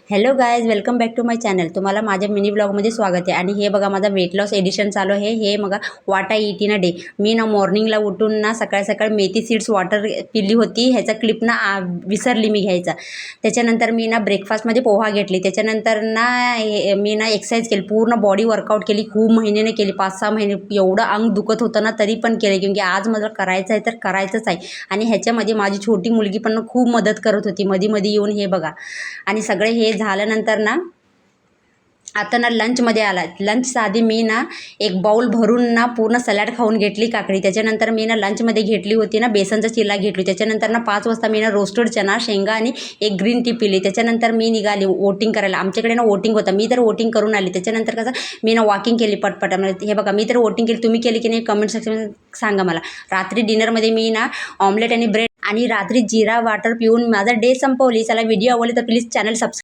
Hello guys, welcome back to my channel. तुम्हाला माझ्या mini ब्लॉगमध्ये स्वागत आहे. आणि हे बघा माझा वेट लॉस एडिशन चालू आहे. हे बघा वाटा इटिना डे. मी ना मॉर्निंगला उठून ना सकाळ मेथी सीड्स वॉटर पिली होती. ह्याचा क्लिप ना विसरली मी घ्यायचा. त्याच्यानंतर मी ना ब्रेकफास्टमध्ये पोहा घेतली. त्याच्यानंतर ना मी ना एक्सरसाइज केली, पूर्ण बॉडी वर्कआउट केली. खूप महिन्याने केली, 5-6 महिने. एवढं अंग दुखत होतं ना तरी पण केलं, क्योंकि आज मला करायचं आहे तर करायचंच आहे. आणि ह्याच्यामध्ये माझी छोटी मुलगी पण खूप मदत करत होती मध्ये येऊन. हे बघा, आणि सगळे हे झाल्यानंतर ना आता ना लंचमध्ये आला. लंचच्या आधी मी ना एक बाउल भरून ना पूर्ण सॅलड खाऊन घेतली, काकडी. त्याच्यानंतर मी ना लंचमध्ये घेतली होती ना बेसनचा चिल्ला घेतली. त्याच्यानंतर ना 5 वाजता मी ना रोस्टेड चना, शेंगा आणि एक ग्रीन टी पिली. त्याच्यानंतर मी निघाली वोटिंग करायला. आमच्याकडे ना वोटिंग होतं, मी तर वोटिंग करून आली. त्याच्यानंतर कसं मी ना वॉकिंग केली पटपट. हे बघा, मी तर वोटिंग केली. तुम्ही केली की नाही कमेंट सेक्शनमध्ये सांगा मला. रात्री डिनरमध्ये मी ना ऑमलेट आणि ब्रेड आणि रात्री जिरा वाटर पिऊन माझा डे संपवली. चला, व्हिडिओ आवडली तर प्लीज चॅनल सबस्क्राईब